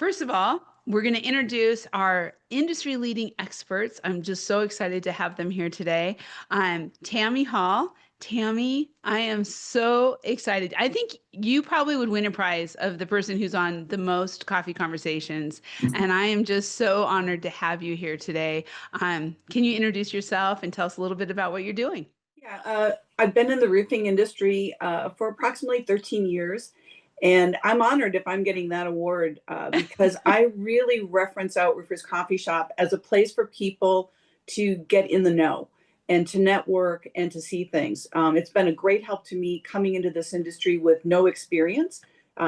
First of all, we're going to introduce our industry leading experts. I'm just so excited to have them here today. I'm Tammy Hall. Tammy, I am so excited. I think you probably would win a prize of the person who's on the most coffee conversations. And I am just so honored to have you here today. Can you introduce yourself and tell us a little bit about what you're doing? Yeah, I've been in the roofing industry for approximately 13 years, and I'm honored if I'm getting that award because I really reference out Roofers Coffee Shop as a place for people to get in the know and to network and to see things. It's been a great help to me coming into this industry with no experience.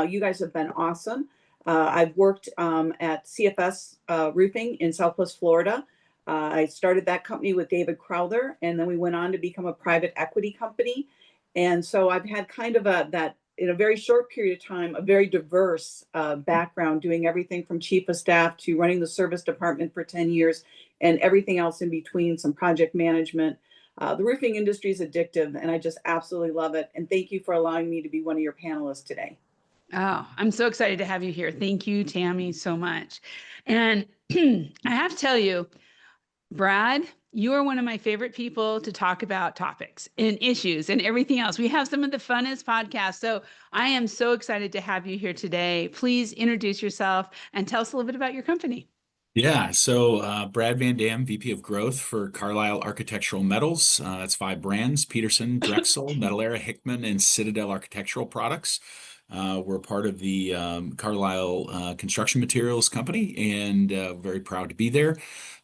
You guys have been awesome. I've worked at CFS Roofing in Southwest Florida. I started that company with David Crowther, and then we went on to become a private equity company. And so I've had kind of that in a very short period of time, a very diverse background, doing everything from chief of staff to running the service department for 10 years and everything else in between, some project management. The roofing industry is addictive, and I just absolutely love it. And thank you for allowing me to be one of your panelists today. Oh, I'm so excited to have you here. Thank you, Tammy, so much. And I have to tell you, Brad, you are one of my favorite people to talk about topics and issues and everything else. We have some of the funnest podcasts. So I am so excited to have you here today. Please introduce yourself and tell us a little bit about your company. Brad Van Dam, VP of Growth for Carlisle Architectural Metals. That's five brands: Peterson, Drexel, Metalera, Hickman, and Citadel Architectural Products. We're part of the Carlisle Construction Materials Company, and very proud to be there.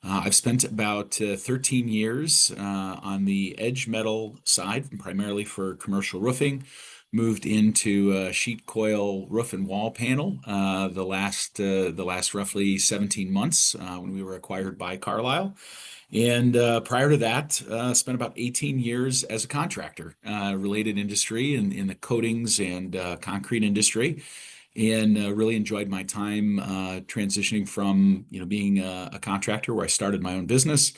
I've spent about 13 years on the edge metal side, primarily for commercial roofing. Moved into sheet coil roof and wall panel the last roughly 17 months when we were acquired by Carlisle. And prior to that, spent about 18 years as a contractor, related industry in the coatings and concrete industry, and really enjoyed my time transitioning from being a contractor where I started my own business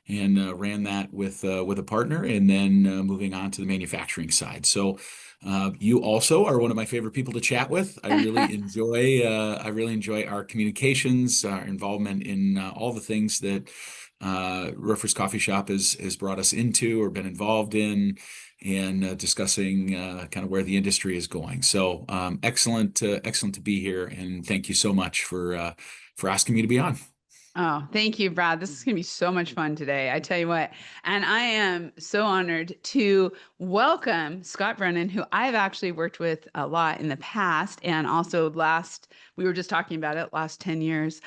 and ran that with a partner, and then moving on to the manufacturing side. So you also are one of my favorite people to chat with. I really enjoy our communications, our involvement in all the things that Roofers Coffee Shop has brought us into or been involved in, and discussing kind of where the industry is going. So excellent to be here, and thank you so much for asking me to be on. Oh, thank you, Brad. This is going to be so much fun today. I tell you what. And I am so honored to welcome Scott Brennan, who I've actually worked with a lot in the past. And also we were just talking about it, last 10 years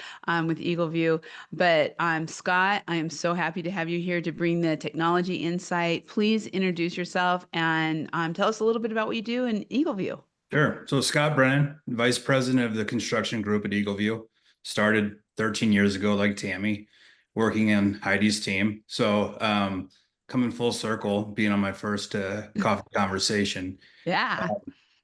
with Eagle View. But Scott, I am so happy to have you here to bring the technology insight. Please introduce yourself and tell us a little bit about what you do in Eagle View. Sure. So Scott Brennan, Vice President of the construction group at Eagle View, started 13 years ago, like Tammy, working in Heidi's team. So coming full circle, being on my first coffee conversation. Yeah.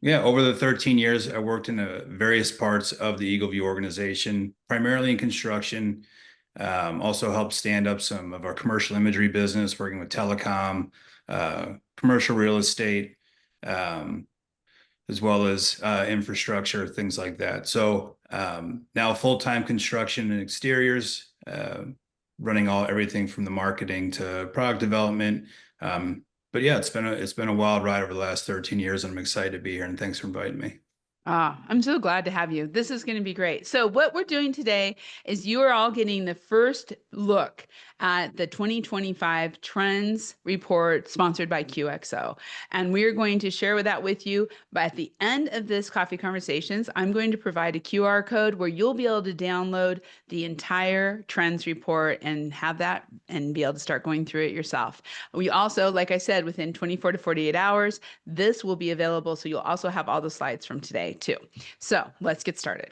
Yeah, over the 13 years, I worked in various parts of the Eagle View organization, primarily in construction. Also helped stand up some of our commercial imagery business, working with telecom, commercial real estate, as well as infrastructure, things like that. So now full-time construction and exteriors, running everything from the marketing to product development. But yeah, it's been a wild ride over the last 13 years, and I'm excited to be here. And thanks for inviting me. I'm so glad to have you. This is going to be great. So, what we're doing today is you are all getting the first look at the 2025 Trends Report sponsored by QXO. And we're going to share that with you. But at the end of this Coffee Conversations, I'm going to provide a QR code where you'll be able to download the entire Trends Report and have that and be able to start going through it yourself. We also, like I said, within 24 to 48 hours, this will be available. So, you'll also have all the slides from today too. So let's get started.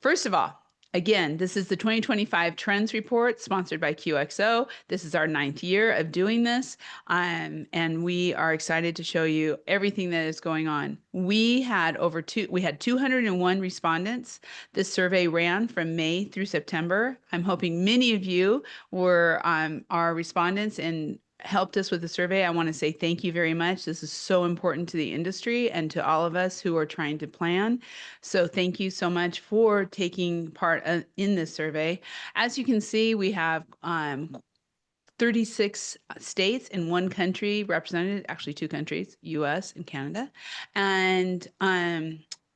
First of all, again, this is the 2025 Trends Report sponsored by QXO. This is our 9th year of doing this, and we are excited to show you everything that is going on. We had 201 respondents. This survey ran from May through September. I'm hoping many of you were our respondents and helped us with the survey, I want to say thank you very much. This is so important to the industry and to all of us who are trying to plan. So thank you so much for taking part in this survey. As you can see, we have 36 states and 1 country represented, actually 2 countries, US and Canada. And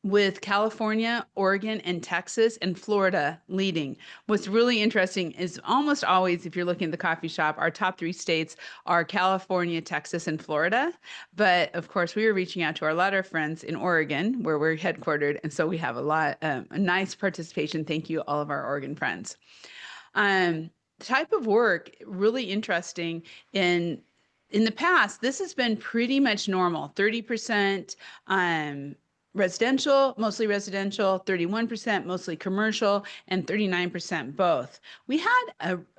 with California, Oregon, and Texas, and Florida leading. What's really interesting is almost always, if you're looking at the coffee shop, our top 3 states are California, Texas, and Florida. But of course, we were reaching out to our lot of friends in Oregon, where we're headquartered. And so we have a nice participation. Thank you, all of our Oregon friends. The type of work, really interesting. In the past, this has been pretty much normal, 30% residential, mostly residential, 31% mostly commercial, and 39% both. We had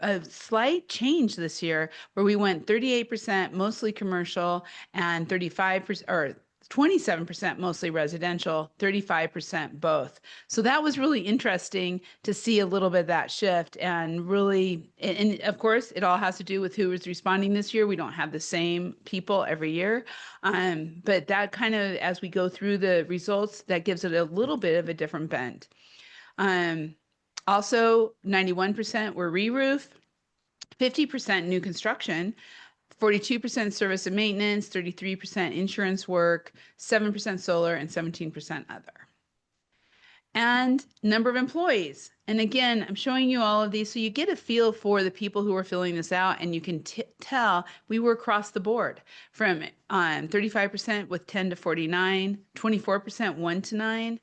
a slight change this year where we went 38% mostly commercial and 35% or 27% mostly residential, 35% both. So that was really interesting to see a little bit of that shift, and really, and of course, it all has to do with who was responding this year. We don't have the same people every year. But that kind of, as we go through the results, that gives it a little bit of a different bend. Also, 91% were re-roof, 50% new construction, 42% service and maintenance, 33% insurance work, 7% solar, and 17% other. And number of employees. And again, I'm showing you all of these so you get a feel for the people who are filling this out, and you can tell we were across the board from 35% with 10 to 49, 24% 1 to 9,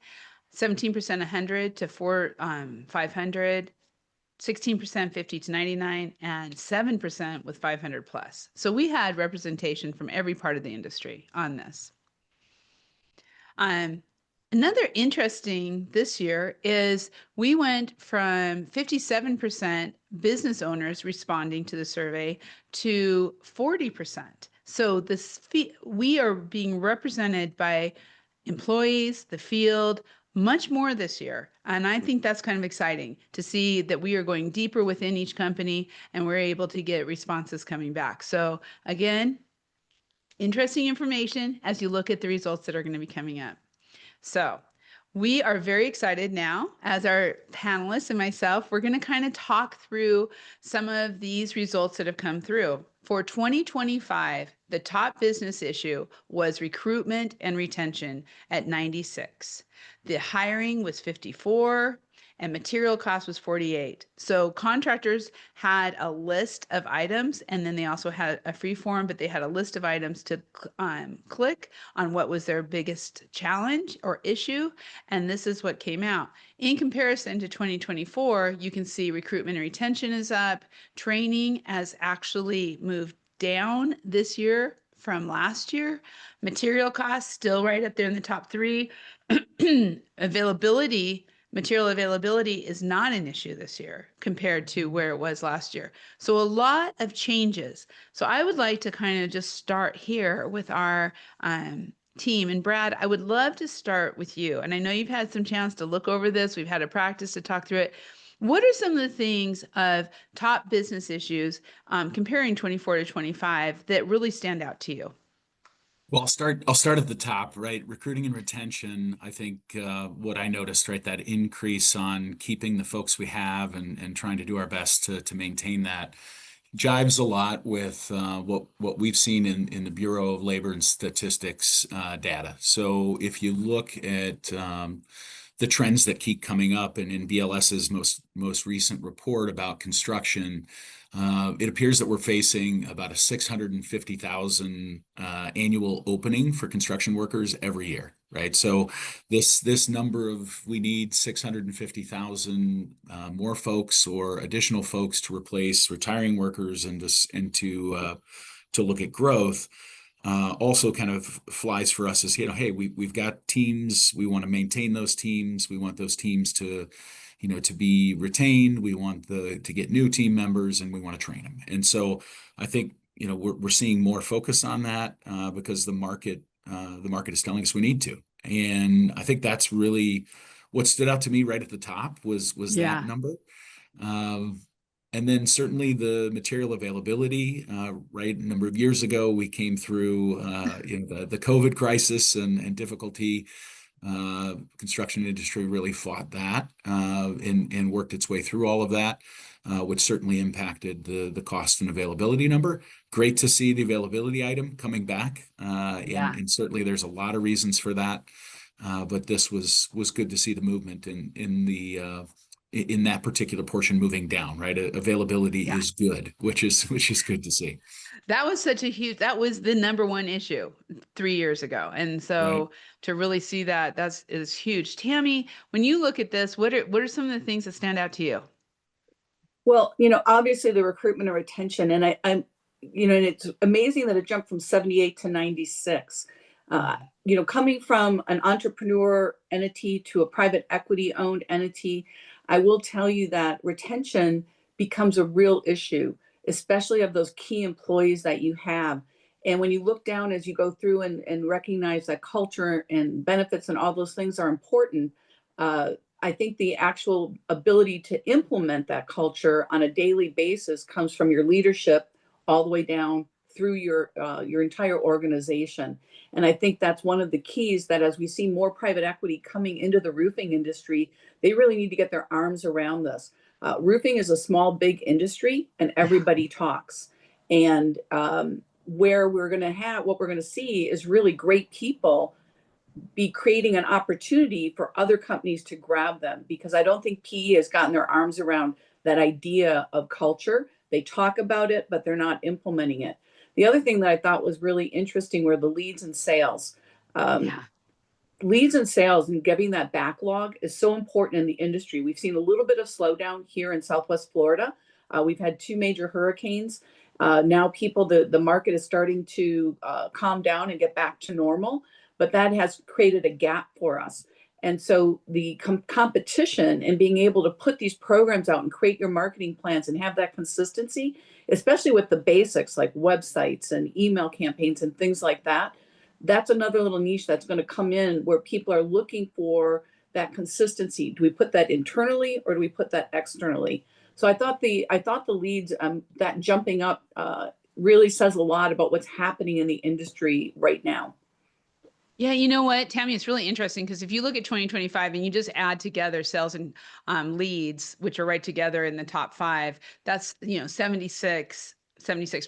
17% 100 to 500, 16% 50 to 99, and 7% with 500 plus. So we had representation from every part of the industry on this. Another interesting this year is we went from 57% business owners responding to the survey to 40%. So we are being represented by employees, the field, much more this year. And I think that's kind of exciting to see that we are going deeper within each company and we're able to get responses coming back. So again, interesting information as you look at the results that are going to be coming up. So we are very excited now, as our panelists and myself, we're going to kind of talk through some of these results that have come through. For 2025, the top business issue was recruitment and retention at 96. The hiring was 54 and material cost was 48. So contractors had a list of items, and then they also had a free form, but they had a list of items to click on what was their biggest challenge or issue. And this is what came out. In comparison to 2024, you can see recruitment and retention is up. Training has actually moved down this year from last year. Material costs still right up there in the top 3. Material availability is not an issue this year compared to where it was last year. So a lot of changes. So I would like to kind of just start here with our team. And Brad, I would love to start with you. And I know you've had some chance to look over this. We've had a practice to talk through it. What are some of the things of top business issues comparing 24 to 25 that really stand out to you? Well, I'll start at the top, right? Recruiting and retention. I think what I noticed, right, that increase on keeping the folks we have and trying to do our best to maintain that jives a lot with what we've seen in the Bureau of Labor and Statistics data. So if you look at the trends that keep coming up, and in BLS's most recent report about construction, it appears that we're facing about a 650,000 annual opening for construction workers every year, right? So this number of, we need 650,000 more folks or additional folks to replace retiring workers and to look at growth. Also kind of flies for us as, hey, we've got teams. We want to maintain those teams. We want those teams to be retained. We want to get new team members, and we want to train them. And so I think, we're seeing more focus on that because the market is telling us we need to. And I think that's really what stood out to me right at the top was Yeah. that number. And then certainly the material availability, right? A number of years ago, we came through the COVID crisis and difficulty. Construction industry really fought that and worked its way through all of that, which certainly impacted the cost and availability number. Great to see the availability item coming back, Yeah. and certainly there's a lot of reasons for that. But this was good to see the movement in that particular portion moving down, right? Availability Yeah. is good, which is good to see. That was that was the number one issue 3 years ago. And so Right. to really see that, is huge. Tammy, when you look at this, what are some of the things that stand out to you? Well, obviously the recruitment and retention, and I'm, and it's amazing that it jumped from 78 to 96. Coming from an entrepreneur entity to a private equity owned entity, I will tell you that retention becomes a real issue, especially of those key employees that you have. And when you look down as you go through and recognize that culture and benefits and all those things are important, I think the actual ability to implement that culture on a daily basis comes from your leadership all the way down through your entire organization. And I think that's one of the keys, that as we see more private equity coming into the roofing industry, they really need to get their arms around this. Roofing is a small, big industry, and everybody talks. And what we're going to see is really great people be creating an opportunity for other companies to grab them, because I don't think PE has gotten their arms around that idea of culture. They talk about it, but they're not implementing it. The other thing that I thought was really interesting were the leads and sales. Yeah. Leads and sales and getting that backlog is so important in the industry. We've seen a little bit of slowdown here in Southwest Florida. We've had 2 major hurricanes. Now the market is starting to calm down and get back to normal, but that has created a gap for us. And so the competition and being able to put these programs out and create your marketing plans and have that consistency, especially with the basics like websites and email campaigns and things like that, that's another little niche that's going to come in where people are looking for that consistency. Do we put that internally or do we put that externally? So I thought the leads, that jumping up really says a lot about what's happening in the industry right now. Yeah, you know what, Tammy, it's really interesting because if you look at 2025 and you just add together sales and leads, which are right together in the top 5, that's 76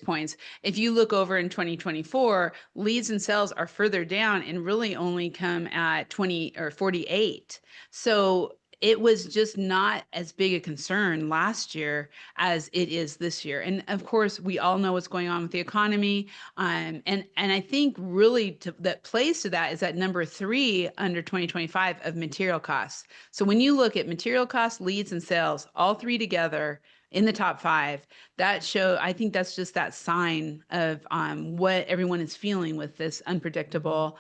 points. If you look over in 2024, leads and sales are further down and really only come at 20 or 48. So it was just not as big a concern last year as it is this year. And of course, we all know what's going on with the economy. And I think really that plays to that is that number 3 under 2025 of material costs. So when you look at material costs, leads, and sales, all 3 together in the top 5, I think that's just that sign of what everyone is feeling with this unpredictable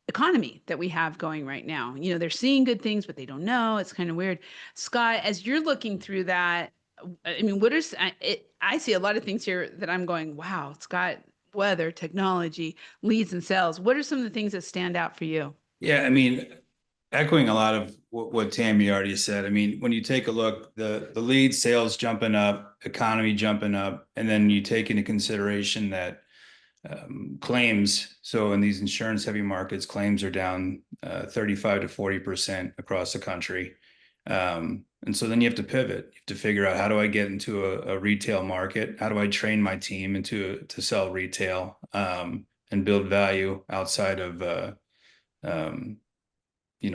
economy that we have going right now. They're seeing good things, but they don't know. It's kind of weird. Scott, as you're looking through that, I mean, I see a lot of things here that I'm going, wow, it's got weather, technology, leads, and sales. What are some of the things that stand out for you? Yeah, I mean, echoing a lot of what Tammy already said. I mean, when you take a look, the lead sales jumping up, economy jumping up, and then you take into consideration that claims. So in these insurance heavy markets, claims are down 35 to 40% across the country. And so then you have to pivot. You have to figure out, how do I get into a retail market? How do I train my team to sell retail and build value outside of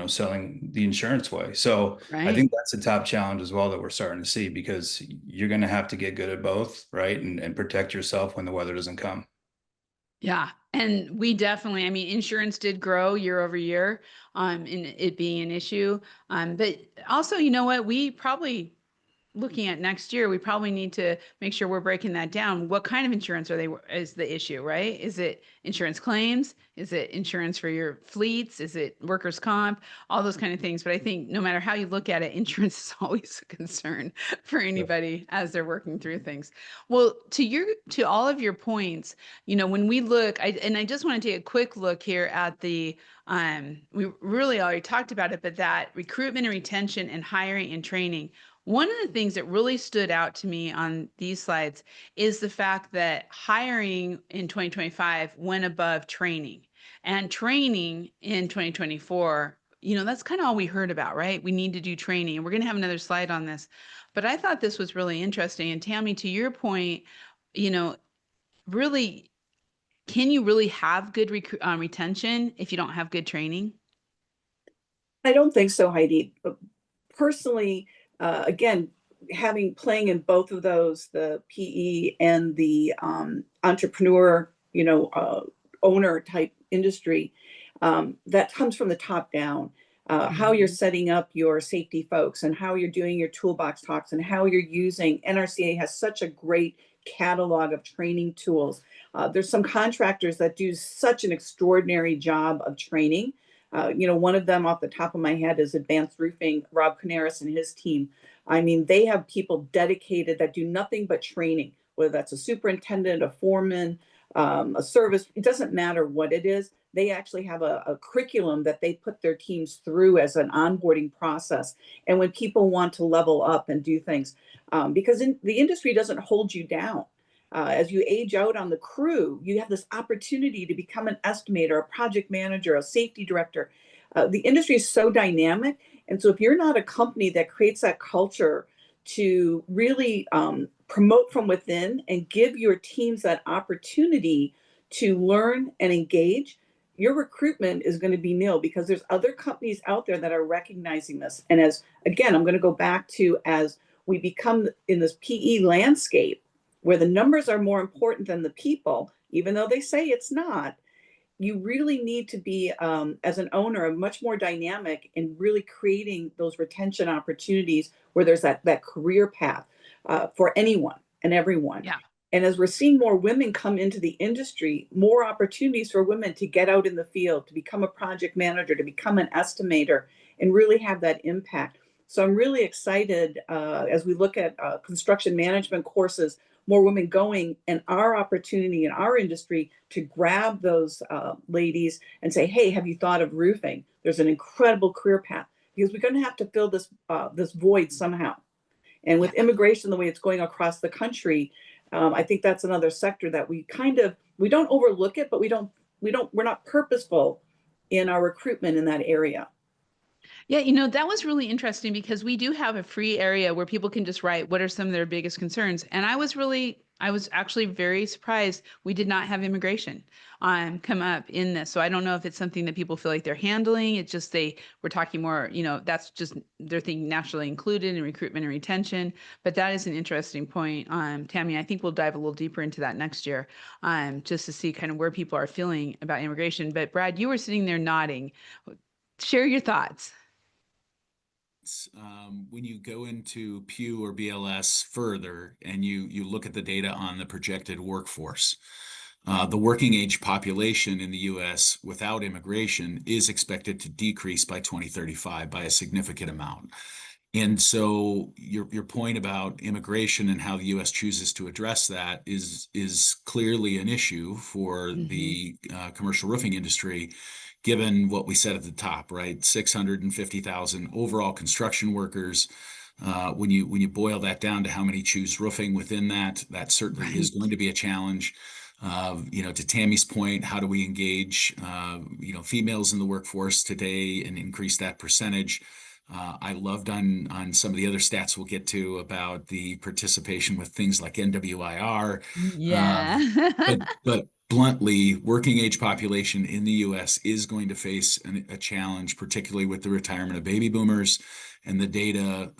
selling the insurance way. So Right. I think that's the top challenge as well that we're starting to see, because you're going to have to get good at both, right? And protect yourself when the weather doesn't come. Yeah. And we definitely, I mean, insurance did grow year over year, in it being an issue. But also, you know what, we probably looking at next year, we probably need to make sure we're breaking that down. What kind of insurance is the issue, right? Is it insurance claims? Is it insurance for your fleets? Is it workers' comp? All those kind of things. But I think no matter how you look at it, insurance is always a concern for anybody as they're working through things. Well, to all of your points, when we look, I just want to take a quick look here at the we really already talked about it, but that recruitment and retention and hiring and training. One of the things that really stood out to me on these slides is the fact that hiring in 2025 went above training, and training in 2024, that's kind of all we heard about, right? We need to do training, and we're going to have another slide on this. But I thought this was really interesting. And Tammy, to your point, you know, really, can you really have good retention if you don't have good training? I don't think so, Heidi. Personally, again, playing in both of those, the PE and the entrepreneur, owner type industry, that comes from the top down. How you're Mhm. setting up your safety folks and how you're doing your toolbox talks and how you're using NRCA has such a great catalog of training tools. There's some contractors that do such an extraordinary job of training. One of them off the top of my head is Advanced Roofing, Rob Canaris and his team. I mean, they have people dedicated that do nothing but training, whether that's a superintendent, a foreman, a service, it doesn't matter what it is. They actually have a curriculum that they put their teams through as an onboarding process. And when people want to level up and do things, because the industry doesn't hold you down. As you age out on the crew, you have this opportunity to become an estimator, a project manager, a safety director. The industry is so dynamic. And so if you're not a company that creates that culture to really promote from within and give your teams that opportunity to learn and engage, your recruitment is going to be nil because there's other companies out there that are recognizing this. And as again, I'm going to go back to as we become in this PE landscape where the numbers are more important than the people, even though they say it's not, you really need to be, as an owner, much more dynamic in really creating those retention opportunities where there's that career path for anyone and everyone. Yeah. And as we're seeing more women come into the industry, more opportunities for women to get out in the field, to become a project manager, to become an estimator, and really have that impact. So I'm really excited as we look at construction management courses, more women going, and our opportunity in our industry to grab those ladies and say, hey, have you thought of roofing? There's an incredible career path because we're going to have to fill this void somehow. And with Yeah. immigration the way it's going across the country, I think that's another sector that we don't overlook it, but we're not purposeful in our recruitment in that area. Yeah, that was really interesting because we do have a free area where people can just write what are some of their biggest concerns. And I was actually very surprised we did not have immigration come up in this. So I don't know if it's something that people feel like they're handling. It's just they were talking more, that's just their thing naturally included in recruitment and retention. But that is an interesting point. Tammy, I think we'll dive a little deeper into that next year, just to see kind of where people are feeling about immigration. But Brad, you were sitting there nodding. Share your thoughts. When you go into Pew or BLS further and you look at the data on the projected workforce, the working age population in the US without immigration is expected to decrease by 2035 by a significant amount. And so your point about immigration and how the US chooses to address that is clearly an issue for the commercial roofing industry, given what we said at the top, right? 650,000 overall construction workers. When you boil that down to how many choose roofing within that, that certainly is going to be a challenge. To Tammy's point, how do we engage, females in the workforce today and increase that percentage? I loved on some of the other stats we'll get to about the participation with things like NWIR. Yeah. But bluntly, working age population in the US is going to face a challenge, particularly with the retirement of baby boomers, and the data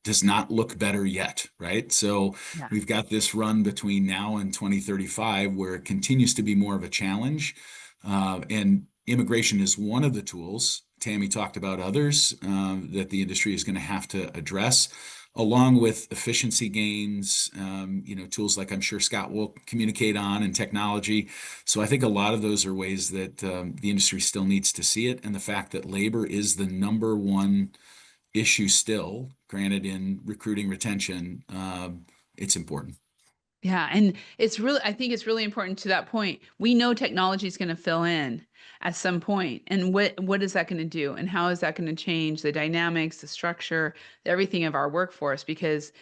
does not look better yet, right? So Yeah. we've got this run between now and 2035 where it continues to be more of a challenge. And immigration is one of the tools. Tammy talked about others that the industry is going to have to address, along with efficiency gains, tools like I'm sure Scott will communicate on, and technology. So I think a lot of those are ways that the industry still needs to see it. And the fact that labor is the number one issue still, granted in recruiting retention, it's important. Yeah, and it's really, I think it's really important to that point. We know technology is going to fill in at some point, and what is that going to do, and how is that going to change the dynamics, the structure, everything of our workforce? Because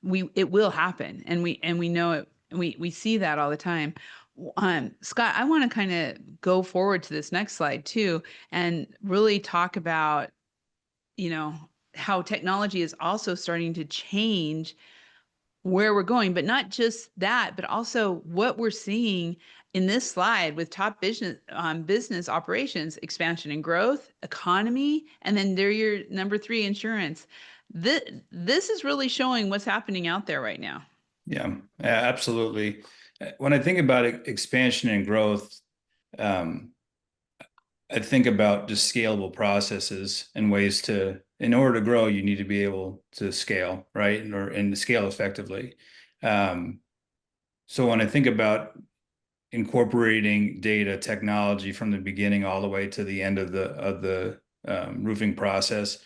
it will happen, and we know it. We see that all the time. Scott, I want to kind of go forward to this next slide too, and really talk about, you know, how technology is also starting to change where we're going, but not just that, but also what we're seeing in this slide with top business operations, expansion and growth, economy, and then there your number 3, insurance. This is really showing what's happening out there right now. Yeah, absolutely. When I think about expansion and growth, um, I think about just scalable processes and ways to, in order to grow, you need to be able to scale, right? And to scale effectively. Um, so when I think about incorporating data technology from the beginning all the way to the end of the roofing process,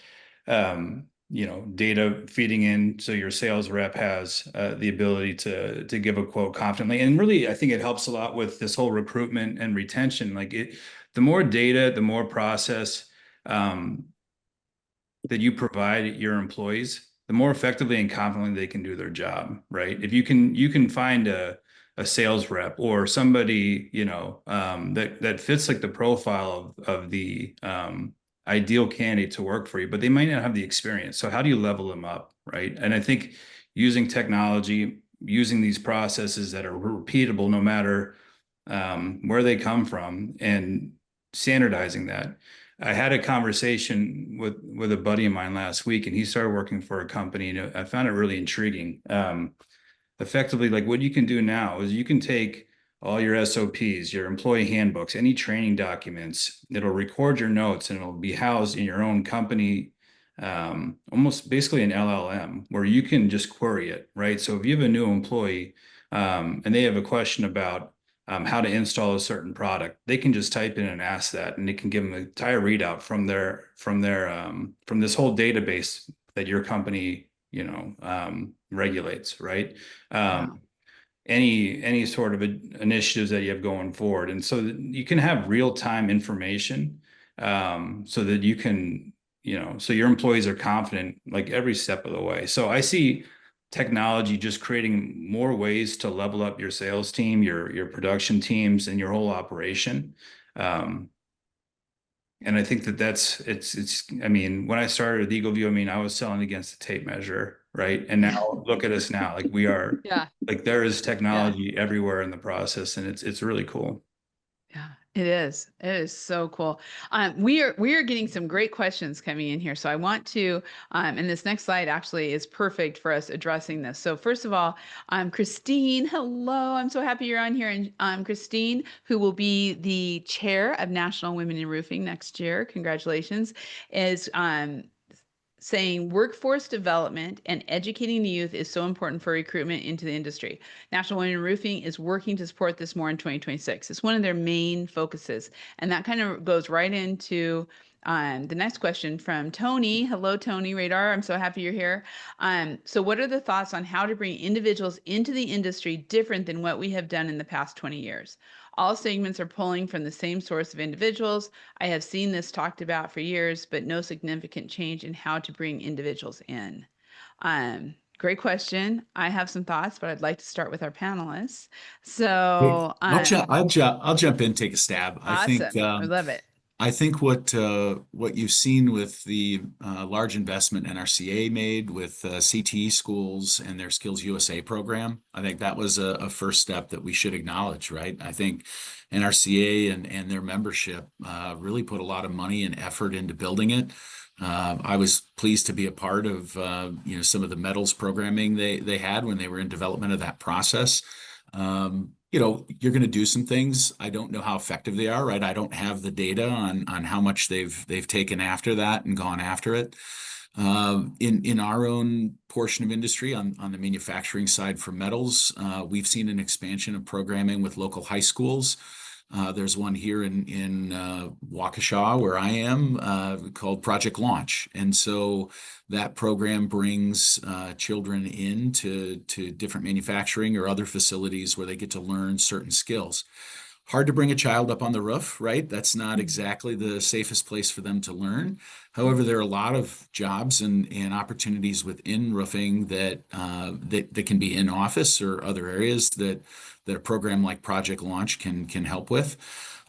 data feeding in so your sales rep has the ability to give a quote confidently. And really, I think it helps a lot with this whole recruitment and retention. The more data, the more process that you provide your employees, the more effectively and confidently they can do their job, right? If you can find a sales rep or somebody, that fits like the profile of the ideal candidate to work for you, but they might not have the experience. So how do you level them up, right? And I think using technology, using these processes that are repeatable no matter where they come from, and standardizing that. I had a conversation with a buddy of mine last week, and he started working for a company, and I found it really intriguing. Effectively, like what you can do now is you can take all your SOPs, your employee handbooks, any training documents, it'll record your notes and it'll be housed in your own company, almost basically an LLM where you can just query it, right? So if you have a new employee and they have a question about how to install a certain product, they can just type in and ask that, and it can give them an entire readout from this whole database that your company, regulates, right? Wow. Any sort of initiatives that you have going forward, and so that you can have real-time information, so that you can, so your employees are confident like every step of the way. So I see technology just creating more ways to level up your sales team, your production teams, and your whole operation. And I think I mean, when I started with EagleView, I mean, I was selling against a tape measure, right? And now look at us now, like we are, Yeah. like there is Yeah. technology everywhere in the process, and it's really cool. Yeah, it is. It is so cool. We are getting some great questions coming in here. So I want to, and this next slide actually is perfect for us addressing this. So first of all, Christine, hello. I'm so happy you're on here. And Christine, who will be the chair of National Women in Roofing next year, congratulations, is saying workforce development and educating the youth is so important for recruitment into the industry. National Women in Roofing is working to support this more in 2026. It's one of their main focuses. And that kind of goes right into the next question from Tony. Hello, Tony Radar. I'm so happy you're here. So what are the thoughts on how to bring individuals into the industry different than what we have done in the past 20 years? All segments are pulling from the same source of individuals. I have seen this talked about for years, but no significant change in how to bring individuals in. Great question. I have some thoughts, but I'd like to start with our panelists. Hey, So, I'll jump in, take a stab. awesome. I love it. I think what you've seen with the large investment NRCA made with CTE schools and their Skills USA program, I think that was a first step that we should acknowledge, right? I think NRCA and their membership really put a lot of money and effort into building it. I was pleased to be a part of some of the metals programming they had when they were in development of that process. You're going to do some things. I don't know how effective they are, right? I don't have the data on how much they've taken after that and gone after it. In our own portion of industry on the manufacturing side for metals, we've seen an expansion of programming with local high schools. There's one here in Waukesha, where I am, called Project Launch. And so that program brings children into different manufacturing or other facilities where they get to learn certain skills. Hard to bring a child up on the roof, right? That's not exactly the safest place for them to learn. However, there are a lot of jobs and opportunities within roofing that can be in office or other areas that a program like Project Launch can help with.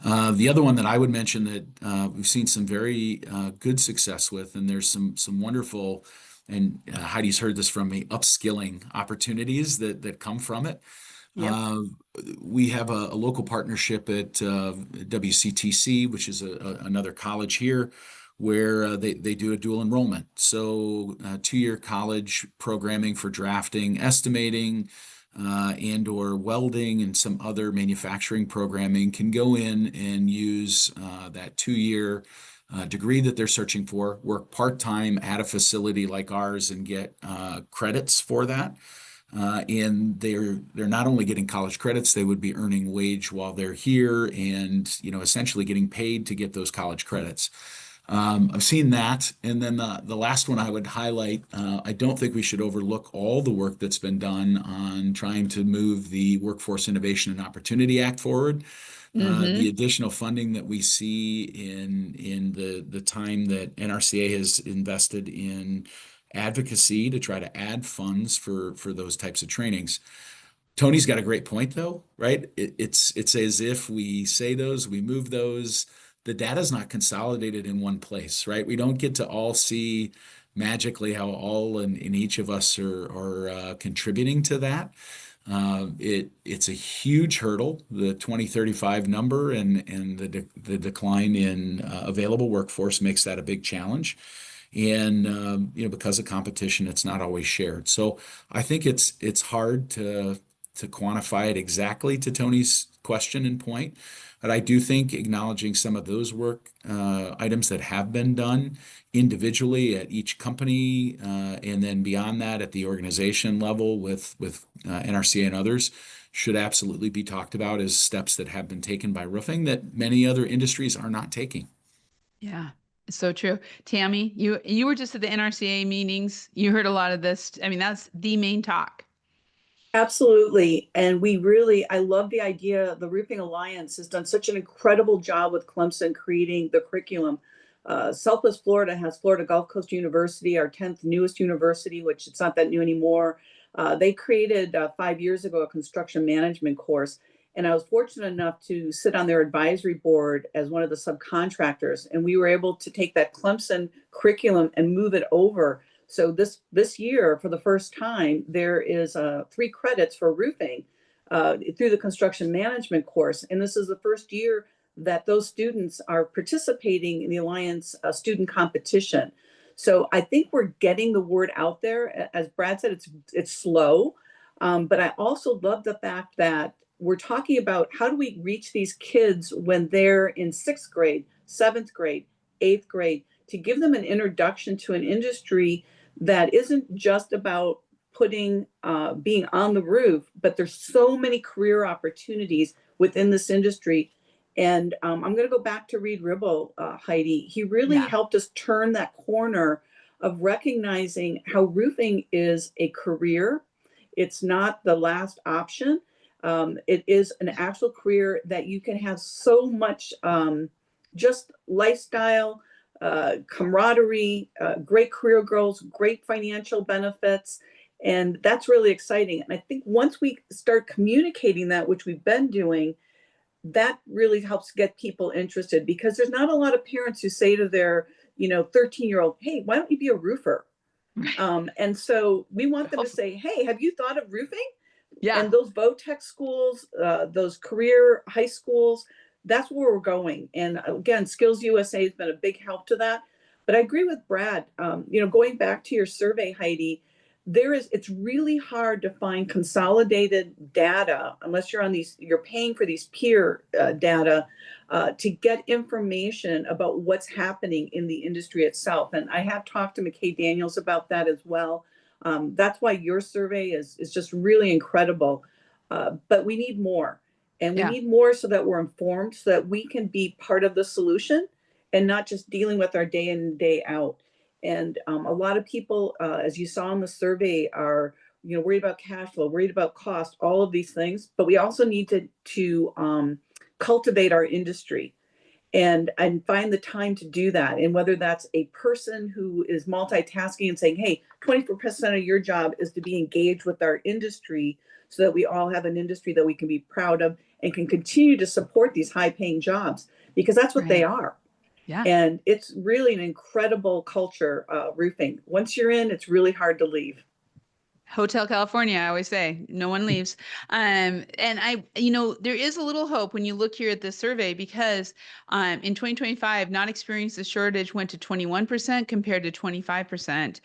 The other one that I would mention that we've seen some very good success with, and there's some wonderful, and Heidi's heard this from me, upskilling opportunities that come from it. Yep. We have a local partnership at WCTC, which is another college here, where they do a dual enrollment. So 2-year college programming for drafting, estimating, and/or welding and some other manufacturing programming can go in and use that 2-year degree that they're searching for, work part-time at a facility like ours and get credits for that. And they're not only getting college credits, they would be earning wage while they're here and, essentially getting paid to get those college credits. I've seen that. And then the last one I would highlight, I don't think we should overlook all the work that's been done on trying to move the Workforce Innovation and Opportunity Act forward. The additional funding that we see in the time that NRCA has invested in advocacy to try to add funds for those types of trainings. Tony's got a great point, though, right? It's as if we say those, we move those. The data's not consolidated in one place, right? We don't get to all see magically how all in each of us are contributing to that. It's a huge hurdle, the 2035 number, and the decline in available workforce makes that a big challenge. And because of competition, it's not always shared. So I think it's hard to quantify it exactly, to Tony's question and point. But I do think acknowledging some of those work items that have been done individually at each company, and then beyond that at the organization level with NRCA and others, should absolutely be talked about as steps that have been taken by roofing that many other industries are not taking. Yeah, it's so true. Tammy, you were just at the NRCA meetings. You heard a lot of this. I mean, that's the main talk. Absolutely. And I love the idea. The Roofing Alliance has done such an incredible job with Clemson creating the curriculum. Southwest Florida has Florida Gulf Coast University, our 10th newest university, which it's not that new anymore. They created 5 years ago a construction management course. And I was fortunate enough to sit on their advisory board as one of the subcontractors. And we were able to take that Clemson curriculum and move it over. So this year, for the first time, there is 3 credits for roofing through the construction management course. And this is the first year that those students are participating in the Alliance student competition. So I think we're getting the word out there. As Brad said, it's slow. But I also love the fact that we're talking about how do we reach these kids when they're in 6th grade, 7th grade, 8th grade, to give them an introduction to an industry that isn't just about being on the roof, but there's so many career opportunities within this industry. And I'm going to go back to Reed Ribble, Heidi. He really helped us turn that corner of recognizing how roofing is a career. It's not the last option. It is an actual career that you can have so much just lifestyle, camaraderie, great career goals, great financial benefits. And that's really exciting. And I think once we start communicating that, which we've been doing, that really helps get people interested, because there's not a lot of parents who say to their 13-year-old, hey, why don't you be a roofer? And so we want them to say, hey, have you thought of roofing? Yeah. And those VOTEC schools, those career high schools, that's where we're going. And again, Skills USA has been a big help to that. But I agree with Brad. Going back to your survey, Heidi, it's really hard to find consolidated data unless you're paying for these peer data to get information about what's happening in the industry itself. And I have talked to McKay Daniels about that as well. That's why your survey is just really incredible. But we need more. And we Yeah. need more so that we're informed, so that we can be part of the solution and not just dealing with our day in and day out. And a lot of people, as you saw in the survey, are worried about cash flow, worried about cost, all of these things. But we also need to cultivate our industry and find the time to do that. And whether that's a person who is multitasking and saying, hey, 24% of your job is to be engaged with our industry so that we all have an industry that we can be proud of and can continue to support these high paying jobs, because that's what they are. Yeah. And it's really an incredible culture, roofing. Once you're in, it's really hard to leave. Hotel California, I always say, no one leaves. And there is a little hope when you look here at this survey, because in 2025, not experienced the shortage went to 21% compared to 25%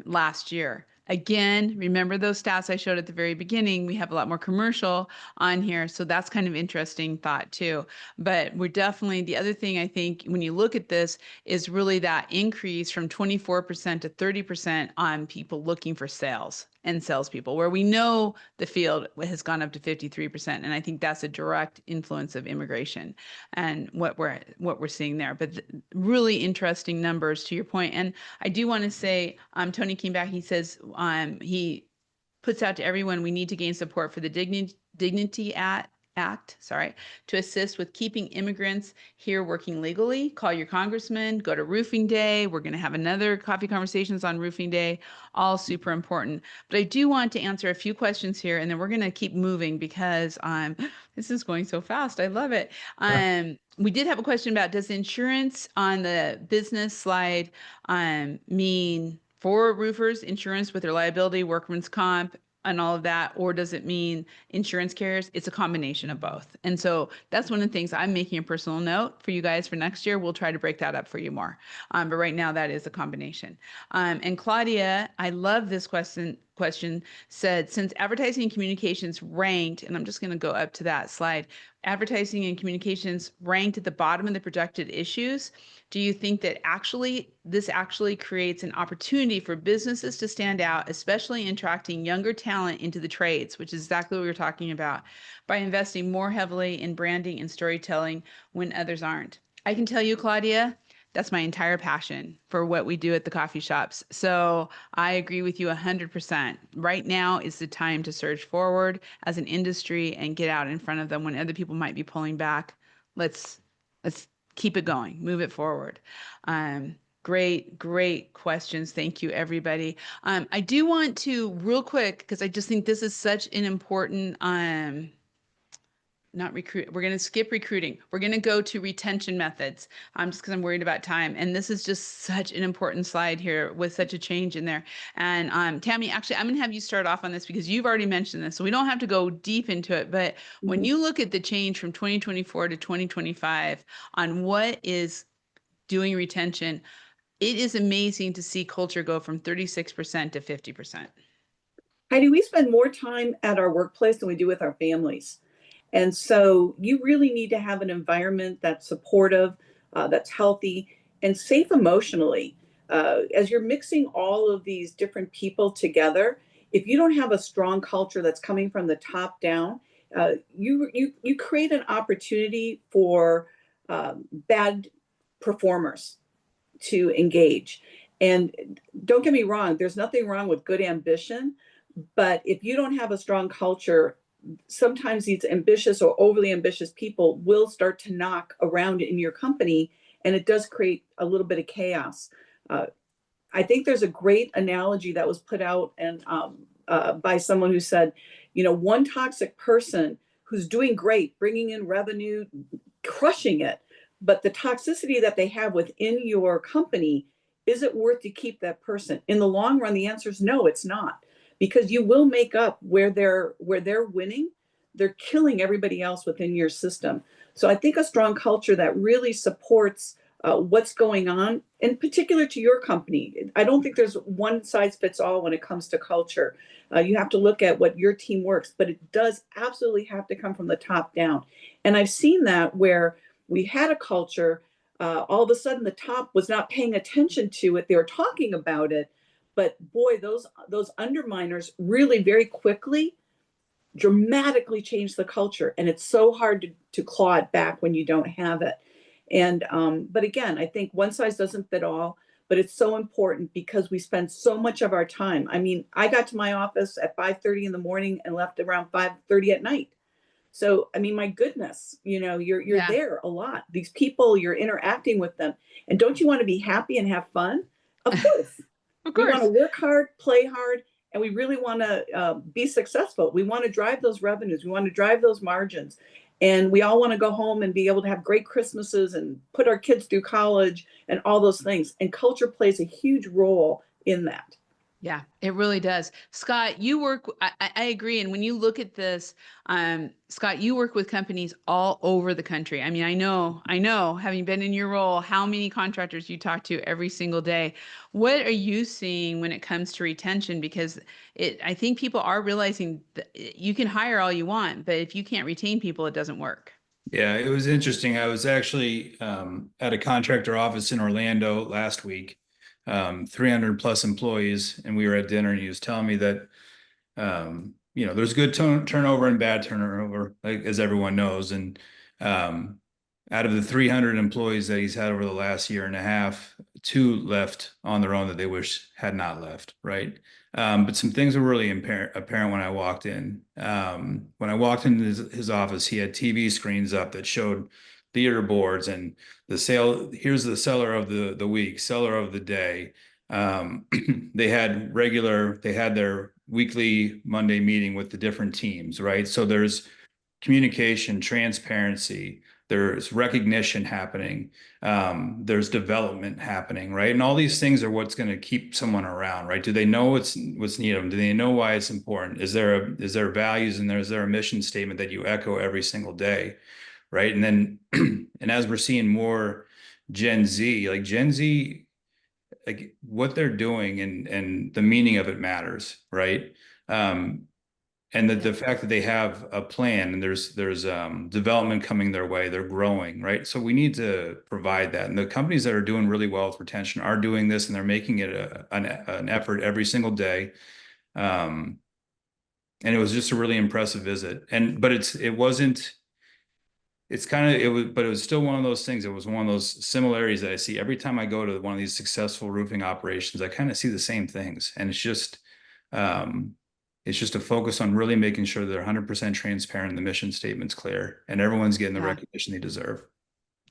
last year. Again, remember those stats I showed at the very beginning. We have a lot more commercial on here. So that's kind of interesting thought too. But we're definitely, the other thing I think when you look at this is really that increase from 24% to 30% on people looking for sales and salespeople, where we know the field has gone up to 53%. And I think that's a direct influence of immigration and what we're seeing there. But really interesting numbers to your point. And I do want to say, Tony came back, he says, he puts out to everyone, we need to gain support for the Dignity Act, to assist with keeping immigrants here working legally. Call your congressman, go to Roofing Day. We're going to have another coffee conversations on Roofing Day, all super important. But I do want to answer a few questions here, and then we're going to keep moving because this is going so fast. I love it. We did have a question about, does insurance on the business slide mean for roofers insurance with their liability, workman's comp, and all of that, or does it mean insurance carriers? It's a combination of both. And so that's one of the things I'm making a personal note for you guys for next year. We'll try to break that up for you more. But right now that is a combination. And Claudia, I love this question, said, since advertising and communications ranked, and I'm just going to go up to that slide, advertising and communications ranked at the bottom of the projected issues, do you think that this actually creates an opportunity for businesses to stand out, especially in attracting younger talent into the trades, which is exactly what we were talking about, by investing more heavily in branding and storytelling when others aren't? I can tell you, Claudia, that's my entire passion for what we do at the coffee shops. So I agree with you 100%. Right now is the time to surge forward as an industry and get out in front of them when other people might be pulling back. Let's keep it going, move it forward. Great questions. Thank you, everybody. I do want to real quick, because I just think this is such an important, we're going to skip recruiting. We're going to go to retention methods, just because I'm worried about time. And this is just such an important slide here with such a change in there. And Tammy, actually, I'm going to have you start off on this because you've already mentioned this, so we don't have to go deep into it. But when you look at the change from 2024 to 2025 on what is doing retention, it is amazing to see culture go from 36% to 50%. Heidi, we spend more time at our workplace than we do with our families. And so you really need to have an environment that's supportive, that's healthy, and safe emotionally. As you're mixing all of these different people together, if you don't have a strong culture that's coming from the top down, you create an opportunity for bad performers to engage. And don't get me wrong, there's nothing wrong with good ambition, but if you don't have a strong culture, sometimes these ambitious or overly ambitious people will start to knock around in your company, and it does create a little bit of chaos. I think there's a great analogy that was put out and by someone who said, one toxic person who's doing great, bringing in revenue, crushing it, but the toxicity that they have within your company, is it worth to keep that person? In the long run, the answer is no, it's not. Because you will make up where they're winning, they're killing everybody else within your system. So I think a strong culture that really supports what's going on, in particular to your company. I don't think there's one size fits all when it comes to culture. You have to look at what your team works, but it does absolutely have to come from the top down. And I've seen that where we had a culture, all of a sudden the top was not paying attention to it. They were talking about it. But boy, those underminers really very quickly dramatically change the culture. And it's so hard to claw it back when you don't have it. And but again, I think one size doesn't fit all, but it's so important because we spend so much of our time. I mean, I got to my office at 5:30 in the morning and left around 5:30 at night. So, I mean, my goodness, you know, you're Yeah, there a lot. These people, you're interacting with them. And don't you want to be happy and have fun? Of course. of We want to course. work hard, play hard, and we really want to be successful. We want to drive those revenues. We want to drive those margins. And we all want to go home and be able to have great Christmases and put our kids through college and all those things. And culture plays a huge role in that. Yeah, it really does. Scott, you work, I agree. And when you look at this, Scott, you work with companies all over the country. I mean, I know, having been in your role, how many contractors you talk to every single day. What are you seeing when it comes to retention? Because I think people are realizing that you can hire all you want, but if you can't retain people, it doesn't work. Yeah, it was interesting. I was actually at a contractor office in Orlando last week, 300 plus employees, and we were at dinner, and he was telling me that there's good turnover and bad turnover, like as everyone knows. And out of the 300 employees that he's had over the last year and a half, 2 left on their own that they wish had not left, right? But some things were really apparent when I walked in. When I walked into his office, he had TV screens up that showed theater boards and the sale. Here's the seller of the week, seller of the day. They had their weekly Monday meeting with the different teams, right? So there's communication, transparency, there's recognition happening, there's development happening, right? And all these things are what's going to keep someone around, right? Do they know what's needed? Do they know why it's important? Is there values and is there a mission statement that you echo every single day, right? And then, and as we're seeing more Gen Z, like what they're doing and the meaning of it matters, right? And the fact that they have a plan and there's development coming their way, they're growing, right? So we need to provide that. And the companies that are doing really well with retention are doing this, and they're making it an effort every single day. And it was just a really impressive visit. But it was still one of those things. It was one of those similarities that I see every time I go to one of these successful roofing operations. I kind of see the same things, and it's just a focus on really making sure they're 100% transparent and the mission statement's clear and everyone's getting the recognition they deserve.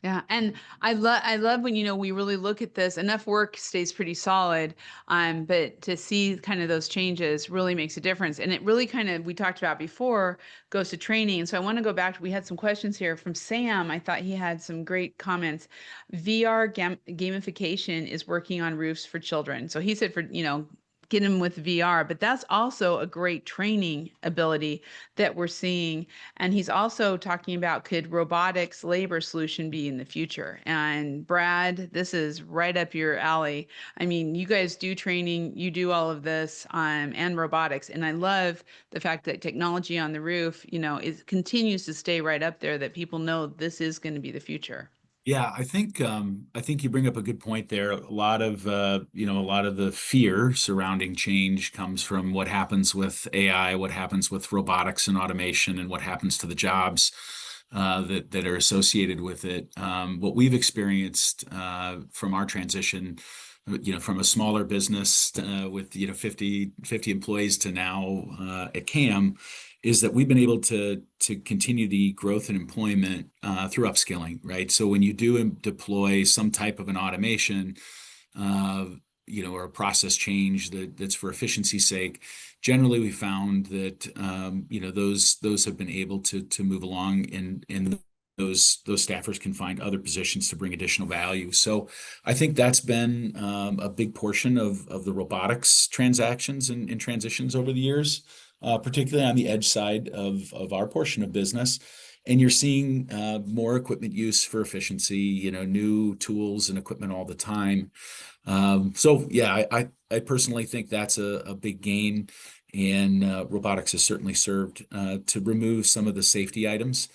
Yeah. And I love when, we really look at this. Enough work stays pretty solid. But to see kind of those changes really makes a difference. And it really kind of, we talked about before, goes to training. And so I want to go back we had some questions here from Sam. I thought he had some great comments. VR gamification is working on roofs for children. So he said get them with VR, but that's also a great training ability that we're seeing. And he's also talking about, could robotics labor solution be in the future? And Brad, this is right up your alley. I mean, you guys do training, you do all of this, and robotics. And I love the fact that technology on the roof, continues to stay right up there, that people know this is going to be the future. Yeah, I think you bring up a good point there. A lot of the fear surrounding change comes from what happens with AI, what happens with robotics and automation, and what happens to the jobs that are associated with it. What we've experienced from our transition, from a smaller business with 50 employees to now at CAM, is that we've been able to continue the growth in employment through upskilling, right? So when you do deploy some type of an automation, or a process change that's for efficiency's sake, generally we found that those have been able to move along, and those staffers can find other positions to bring additional value. So I think that's been a big portion of the robotics transactions and transitions over the years. Particularly on the edge side of our portion of business. And you're seeing more equipment use for efficiency, new tools and equipment all the time. So yeah, I personally think that's a big gain. And robotics has certainly served to remove some of the safety items.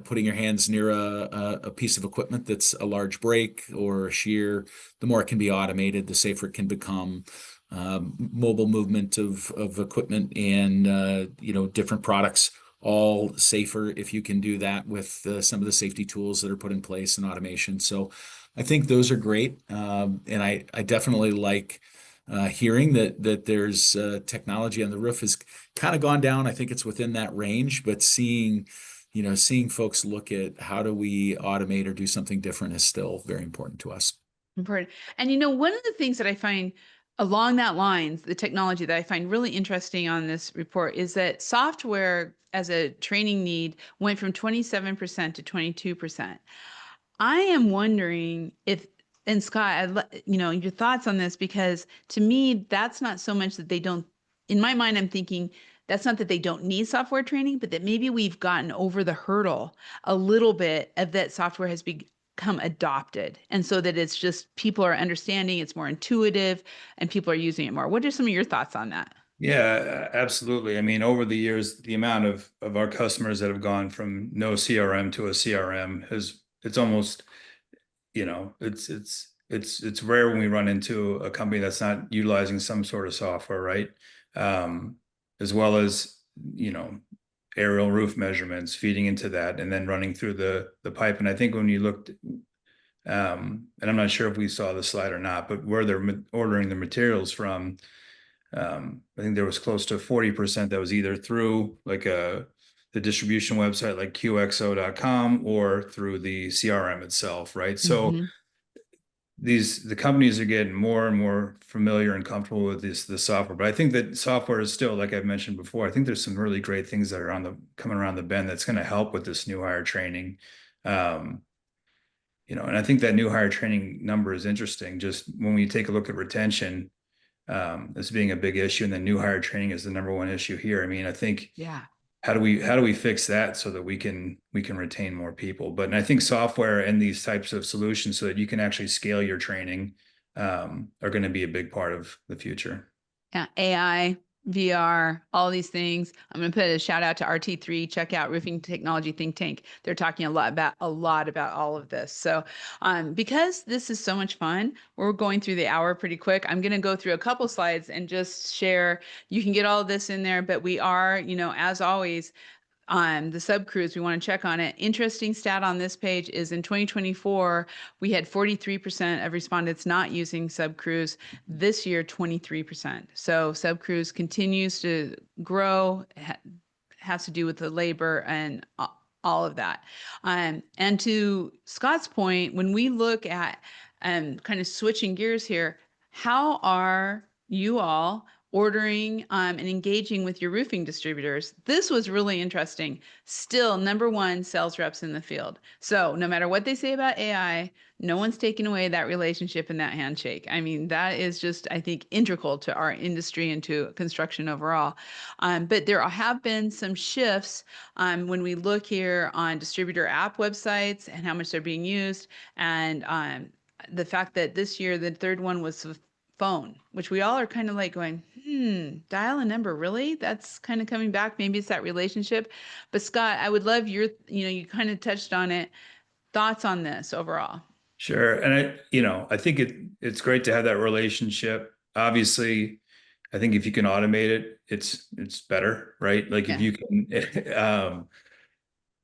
Putting your hands near a piece of equipment that's a large break or a shear, the more it can be automated, the safer it can become. mobile movement of equipment and, different products, all safer if you can do that with some of the safety tools that are put in place and automation. So I think those are great. And I definitely like hearing that there's technology on the roof has kind of gone down. I think it's within that range, but seeing folks look at how do we automate or do something different is still very important to us. Important. And one of the things that I find along that lines, the technology that I find really interesting on this report is that software as a training need went from 27% to 22%. I am wondering if, and Scott, your thoughts on this, because to me, that's not so much that they don't, in my mind, I'm thinking that's not that they don't need software training, but that maybe we've gotten over the hurdle a little bit of that software has become adopted. And so that it's just people are understanding, it's more intuitive, and people are using it more. What are some of your thoughts on that? Yeah, absolutely. I mean, over the years, the amount of our customers that have gone from no CRM to a CRM it's almost, it's rare when we run into a company that's not utilizing some sort of software, right? As well as, aerial roof measurements feeding into that and then running through the pipe. And I think when you looked, and I'm not sure if we saw the slide or not, but where they're ordering the materials from, I think there was close to 40% that was either through like the distribution website like QXO.com or through the CRM itself, right? So Mhm. the companies are getting more and more familiar and comfortable with the software. But I think that software is still, like I've mentioned before, I think there's some really great things that are coming around the bend that's going to help with this new hire training. And I think that new hire training number is interesting. Just when we take a look at retention, as being a big issue, and then new hire training is the number one issue here. I mean, I think Yeah. how do we fix that so that we can retain more people? But I think software and these types of solutions so that you can actually scale your training are going to be a big part of the future. Yeah, AI, VR, all these things. I'm going to put a shout out to RT3. Check out Roofing Technology Think Tank. They're talking a lot about all of this. So, because this is so much fun, we're going through the hour pretty quick. I'm going to go through a couple slides and just share. You can get all of this in there, but we are, as always, the sub crews, we want to check on it. Interesting stat on this page is in 2024, we had 43% of respondents not using sub crews. This year, 23%. So sub crews continues to grow, has to do with the labor and all of that. And to Scott's point, when we look at kind of switching gears here, how are you all ordering and engaging with your roofing distributors? This was really interesting. Still, number one, sales reps in the field. So no matter what they say about AI, no one's taking away that relationship and that handshake. I mean, that is just, I think, integral to our industry and to construction overall. But there have been some shifts when we look here on distributor app websites and how much they're being used. And the fact that this year, the third one was phone, which we all are kind of like going, dial a number, really? That's kind of coming back. Maybe it's that relationship. But Scott, I would love your, you kind of touched on it. Thoughts on this overall? Sure. And I think it's great to have that relationship. Obviously, I think if you can automate it, it's better, right? Like if you can,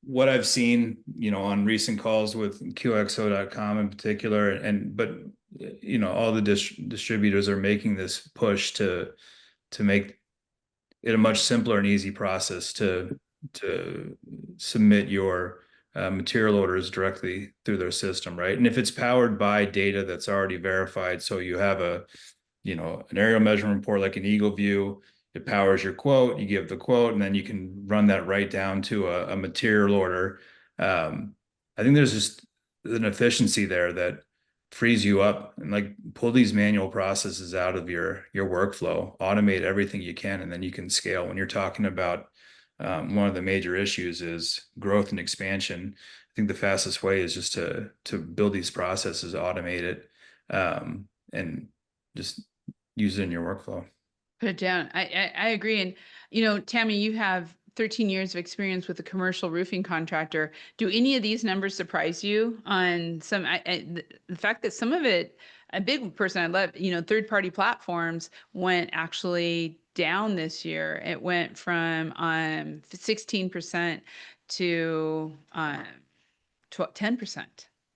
what I've seen, on recent calls with QXO.com in particular, but all the distributors are making this push to make it a much simpler and easy process to submit your material orders directly through their system, right? And if it's powered by data that's already verified, so you have an aerial measurement report like an EagleView, it powers your quote, you give the quote, and then you can run that right down to a material order. I think there's just an efficiency there that frees you up and like pull these manual processes out of your workflow, automate everything you can, and then you can scale. When you're talking about one of the major issues is growth and expansion, I think the fastest way is just to build these processes, automate it, and just use it in your workflow. Put it down. I agree. And, Tammy, you have 13 years of experience with a commercial roofing contractor, do any of these numbers surprise you on some, the fact that some of it, a big person I love, third-party platforms went actually down this year. It went from 16% to 10%.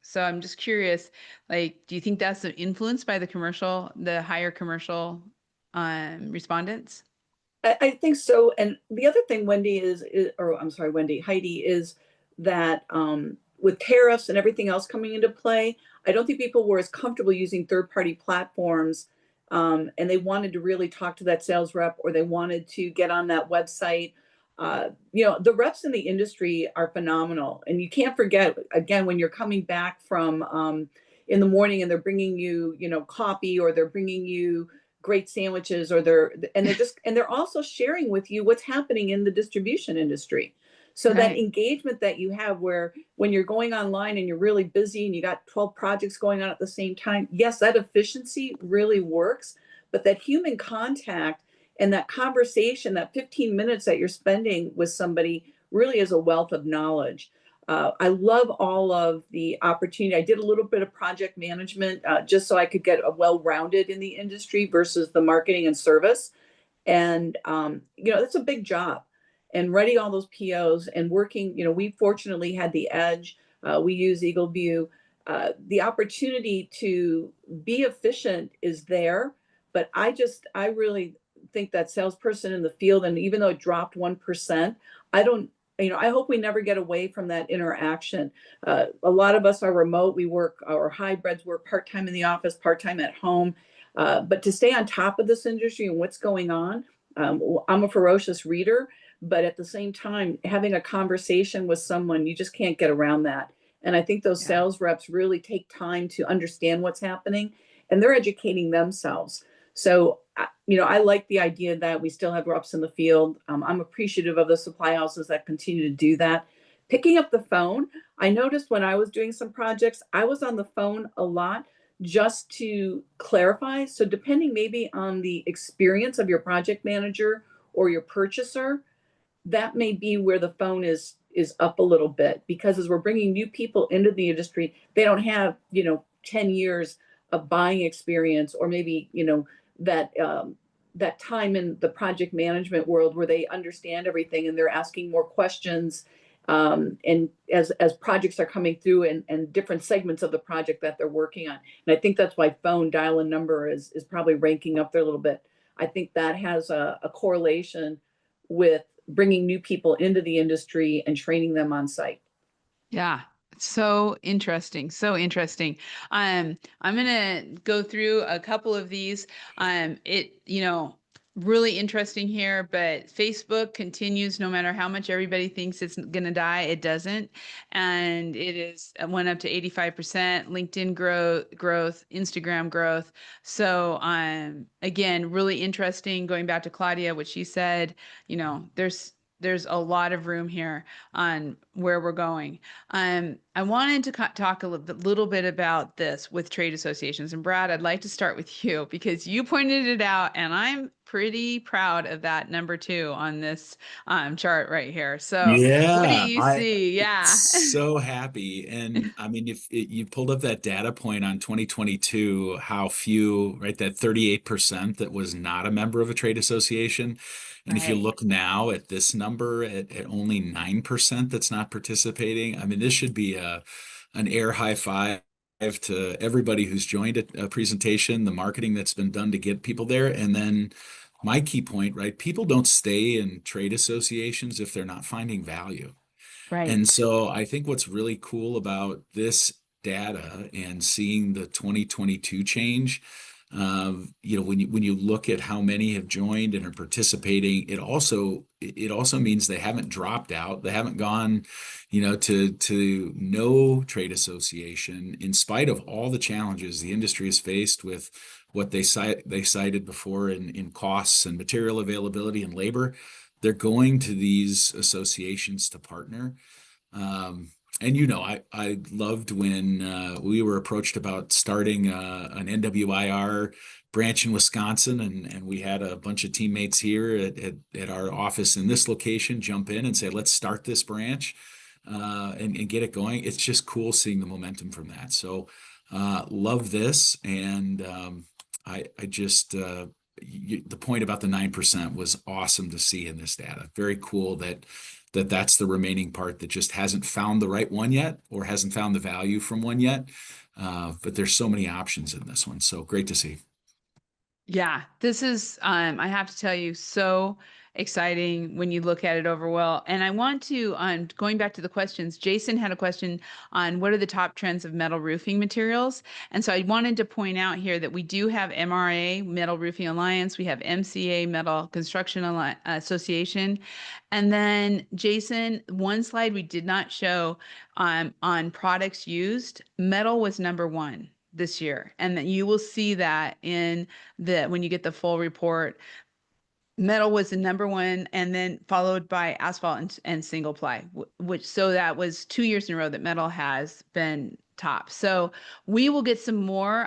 So I'm just curious, like, do you think that's influenced by the higher commercial respondents? I think so. And the other thing, or I'm sorry, Heidi, is that with tariffs and everything else coming into play, I don't think people were as comfortable using third-party platforms, and they wanted to really talk to that sales rep, or they wanted to get on that website. The reps in the industry are phenomenal, and you can't forget, again, when you're coming back from in the morning and they're bringing you, coffee, or they're bringing you great sandwiches, or they're also sharing with you what's happening in the distribution industry. So that Right. engagement that you have, where when you're going online and you're really busy and you got 12 projects going on at the same time, yes, that efficiency really works, but that human contact and that conversation, that 15 minutes that you're spending with somebody, really is a wealth of knowledge. I love all of the opportunity. I did a little bit of project management just so I could get a well-rounded in the industry versus the marketing and service. And, it's a big job. And writing all those POs and working, we fortunately had the edge. We use EagleView. The opportunity to be efficient is there, but I really think that salesperson in the field, and even though it dropped 1%, I don't, I hope we never get away from that interaction. A lot of us are remote. We work, our hybrids work part-time in the office, part-time at home. But to stay on top of this industry and what's going on, I'm a ferocious reader, but at the same time, having a conversation with someone, you just can't get around that. And I think those Yeah. sales reps really take time to understand what's happening, and they're educating themselves. So, I like the idea that we still have reps in the field. I'm appreciative of the supply houses that continue to do that. Picking up the phone, I noticed when I was doing some projects, I was on the phone a lot just to clarify. So depending maybe on the experience of your project manager or your purchaser, that may be where the phone is up a little bit, because as we're bringing new people into the industry, they don't have 10 years of buying experience, or maybe that time in the project management world where they understand everything and they're asking more questions, and as projects are coming through, and different segments of the project that they're working on. And I think that's why phone dial in number is probably ranking up there a little bit. I think that has a correlation with bringing new people into the industry and training them on site. Yeah. So interesting. So interesting. I'm gonna go through a couple of these. Really interesting here, but Facebook continues no matter how much everybody thinks it's gonna die, it doesn't. And it went up to 85%, LinkedIn growth, Instagram growth. So again, really interesting. Going back to Claudia, what she said, there's a lot of room here on where we're going. I wanted to talk a little bit about this with trade associations. And Brad, I'd like to start with you because you pointed it out, and I'm pretty proud of that number 2 on this chart right here. So what do Yeah, you see? Yeah. so happy. And I mean, if you pulled up that data point on 2022, how few, right, that 38% that was not a member of a trade association. And if you Right. look now at this number at only 9% that's not participating, I mean, this should be an air high five to everybody who's joined a presentation, the marketing that's been done to get people there. And then my key point, right? People don't stay in trade associations if they're not finding value. Right. And so I think what's really cool about this data and seeing the 2022 change, when you look at how many have joined and are participating, it also means they haven't dropped out. They haven't gone, to no trade association, in spite of all the challenges the industry has faced with what they cited before in costs and material availability and labor. They're going to these associations to partner. And I loved when we were approached about starting an NWIR branch in Wisconsin, and we had a bunch of teammates here at our office in this location jump in and say, let's start this branch and get it going. It's just cool seeing the momentum from that. So love this, and I just the point about the 9% was awesome to see in this data. Very cool that's the remaining part that just hasn't found the right one yet, or hasn't found the value from one yet. But there's so many options in this one. So great to see. Yeah, this is, I have to tell you, so exciting when you look at it overall. And I want to, going back to the questions, Jason had a question on what are the top trends of metal roofing materials. And so I wanted to point out here that we do have MRA, Metal Roofing Alliance. We have MCA, Metal Construction Association. And then Jason, one slide we did not show on products used, metal was #1 this year. And that you will see that in when you get the full report. Metal was the #1, and then followed by asphalt and single ply, so that was 2 years in a row that metal has been top. So we will get some more,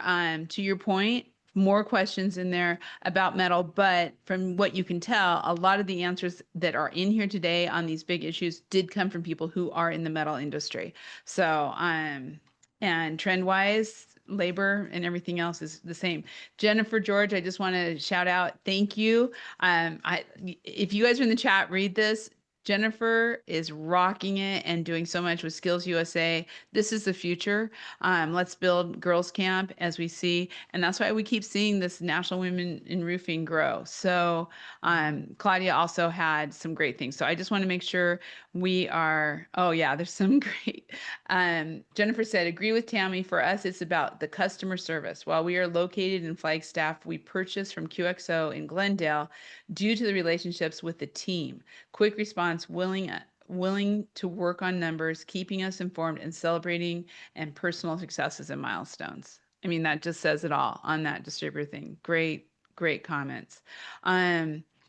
to your point, more questions in there about metal, but from what you can tell, a lot of the answers that are in here today on these big issues did come from people who are in the metal industry. So, and trend wise, labor and everything else is the same. Jennifer George, I just want to shout out, thank you. If you guys are in the chat, read this. Jennifer is rocking it and doing so much with Skills USA. This is the future. Let's build Girls Camp as we see. And that's why we keep seeing this National Women in Roofing grow. So Claudia also had some great things. So I just want to make sure we are, oh yeah, there's some great. Jennifer said, agree with Tammy. For us, it's about the customer service. While we are located in Flagstaff, we purchase from QXO in Glendale due to the relationships with the team. Quick response, willing to work on numbers, keeping us informed, and celebrating and personal successes and milestones. I mean, that just says it all on that distributor thing. Great, great comments.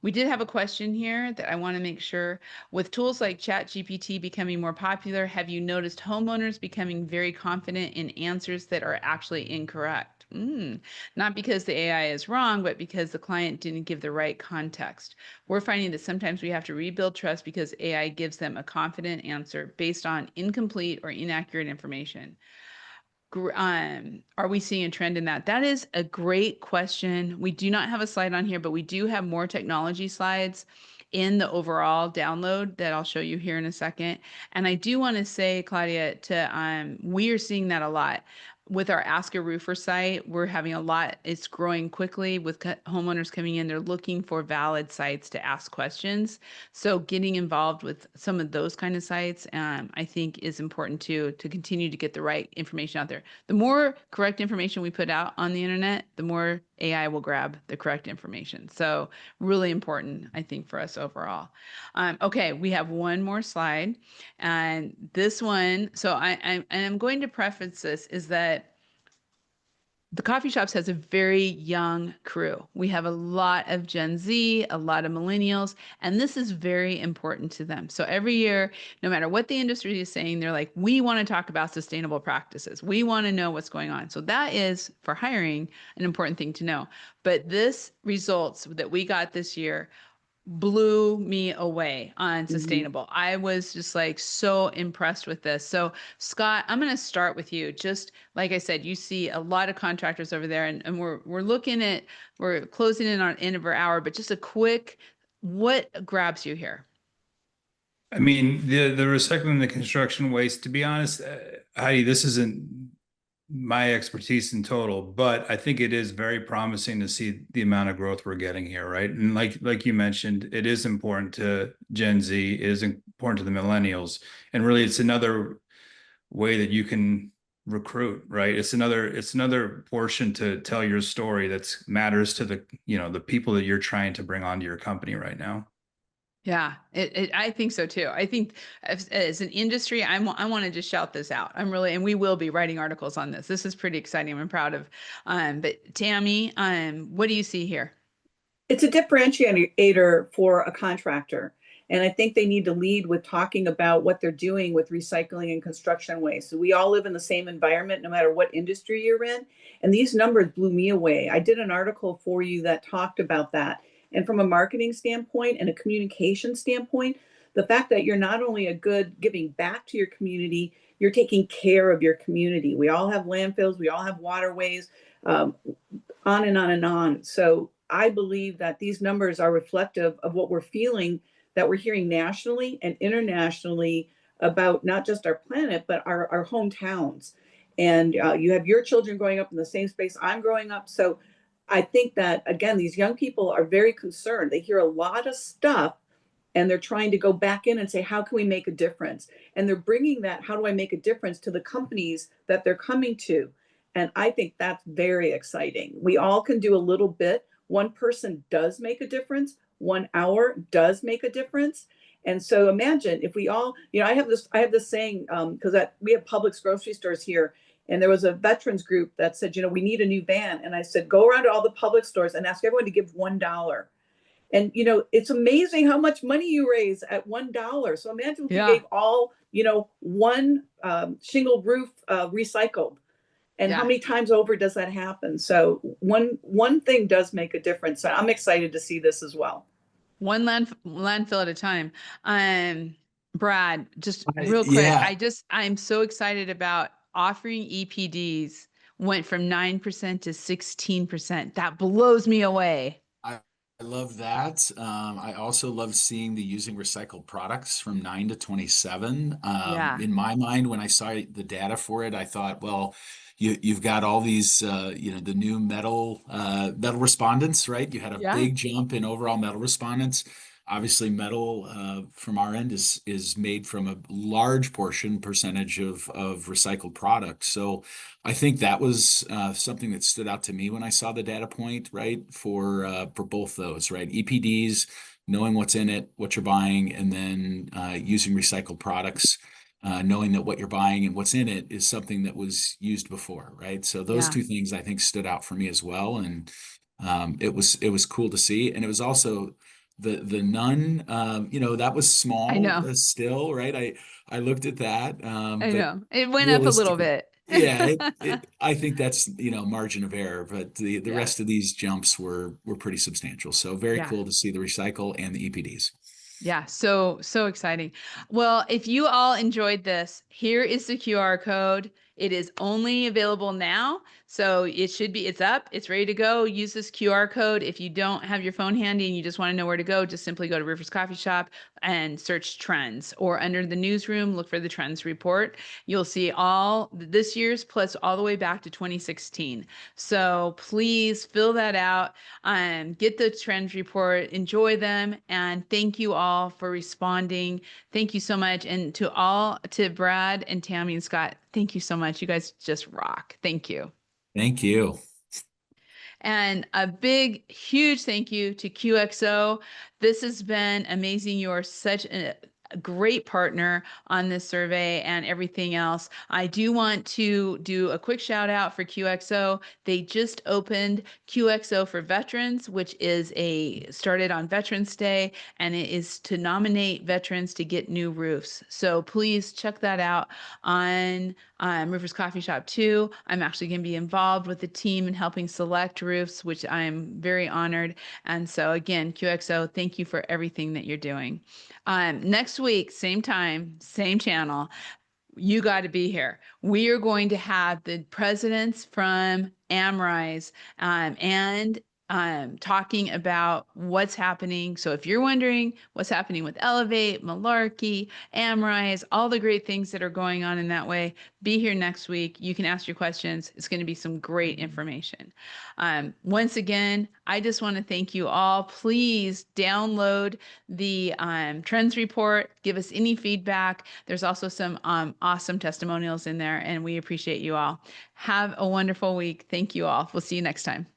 We did have a question here that I want to make sure. With tools like ChatGPT becoming more popular, have you noticed homeowners becoming very confident in answers that are actually incorrect? Not because the AI is wrong, but because the client didn't give the right context. We're finding that sometimes we have to rebuild trust because AI gives them a confident answer based on incomplete or inaccurate information. Are we seeing a trend in that? That is a great question. We do not have a slide on here, but we do have more technology slides in the overall download that I'll show you here in a second. And I do want to say, Claudia, we are seeing that a lot. With our Ask a Roofer site, we're having a lot, it's growing quickly with homeowners coming in. They're looking for valid sites to ask questions. So getting involved with some of those kind of sites, I think is important to continue to get the right information out there. The more correct information we put out on the internet, the more AI will grab the correct information. So really important, I think, for us overall. Okay, we have one more slide. And this one, so I'm going to preface this, is that the Coffee Shops has a very young crew. We have a lot of Gen Z, a lot of millennials, and this is very important to them. So every year, no matter what the industry is saying, they're like, we want to talk about sustainable practices. We want to know what's going on. So that is, for hiring, an important thing to know. But this results that we got this year blew me away on sustainable. I was just like so impressed with this. So Scott, I'm going to start with you. Just like I said, you see a lot of contractors over there, and we're closing in on end of our hour, but just a quick, what grabs you here? I mean, the recycling the construction waste, to be honest, Heidi, this isn't my expertise in total, but I think it is very promising to see the amount of growth we're getting here, right? And like you mentioned, it is important to Gen Z, it is important to the millennials, and really it's another way that you can recruit, right? It's another portion to tell your story that matters to the people that you're trying to bring onto your company right now. Yeah, I think so too. I think as an industry, I want to just shout this out. And we will be writing articles on this. This is pretty exciting. I'm proud of. But Tammy, what do you see here? It's a differentiator for a contractor. And I think they need to lead with talking about what they're doing with recycling and construction waste. So we all live in the same environment, no matter what industry you're in. And these numbers blew me away. I did an article for you that talked about that. And from a marketing standpoint and a communication standpoint, the fact that you're not only a good giving back to your community, you're taking care of your community. We all have landfills, we all have waterways, on and on and on. So I believe that these numbers are reflective of what we're feeling, that we're hearing nationally and internationally about not just our planet, but our hometowns. And you have your children growing up in the same space I'm growing up. So I think that, again, these young people are very concerned. They hear a lot of stuff and they're trying to go back in and say, how can we make a difference? And they're bringing that, how do I make a difference, to the companies that they're coming to. And I think that's very exciting. We all can do a little bit. One person does make a difference. 1 hour does make a difference. And so imagine if we all, I have this saying, because we have Publix grocery stores here. And there was a veterans group that said, we need a new van. And I said, go around to all the Publix stores and ask everyone to give $1. And, it's amazing how much money you raise at $1. So imagine if you gave all, one shingle roof recycled. And how many times over does that happen? So one thing does make a difference. So I'm excited to see this as well. One landfill at a time. Brad, just real quick, Yeah. I'm so excited about offering EPDs went from 9% to 16%. That blows me away. I love that. I also love seeing the using recycled products from 9 to 27. In my mind, when I saw the data for it, I thought, well, you've got all these, the new metal respondents, right? You had a big jump in overall metal respondents. Obviously, metal from our end is made from a large percentage of recycled products. So I think that was something that stood out to me when I saw the data point, right? For both those, right? EPDs, knowing what's in it, what you're buying, and then using recycled products, knowing that what you're buying and what's in it is something that was used before, right? So those two things I think stood out for me as well, and it was cool to see, and it was also the none, that was small. I know. Still, right? I looked at that. I but know it went up a little bit. Yeah, I think that's, margin of error, but the rest of these jumps were pretty substantial. So very cool to see the recycle and the EPDs. Yeah, so exciting. Well, if you all enjoyed this, here is the QR code. It is only available now. So it's up, it's ready to go. Use this QR code. If you don't have your phone handy and you just want to know where to go, just simply go to Rivers Coffee Shop and search trends, or under the newsroom, look for the trends report. You'll see all this year's plus all the way back to 2016. So please fill that out and get the trends report, enjoy them. And thank you all for responding. Thank you so much. And to Brad and Tammy and Scott, thank you so much. You guys just rock. Thank you. Thank you. And a big, huge thank you to QXO. This has been amazing. You are such a great partner on this survey and everything else. I do want to do a quick shout out for QXO. They just opened QXO for Veterans, which is started on Veterans Day, and it is to nominate veterans to get new roofs. So please check that out on Rivers Coffee Shop too. I'm actually going to be involved with the team in helping select roofs, which I'm very honored. And so again, QXO, thank you for everything that you're doing. Next week, same time, same channel, you got to be here. We are going to have the presidents from AmRise and talking about what's happening. So if you're wondering what's happening with Elevate, Malarkey, AmRise, all the great things that are going on in that way, be here next week. You can ask your questions. It's going to be some great information. Once again, I just want to thank you all. Please download the trends report. Give us any feedback. There's also some awesome testimonials in there, and we appreciate you all. Have a wonderful week. Thank you all. We'll see you next time.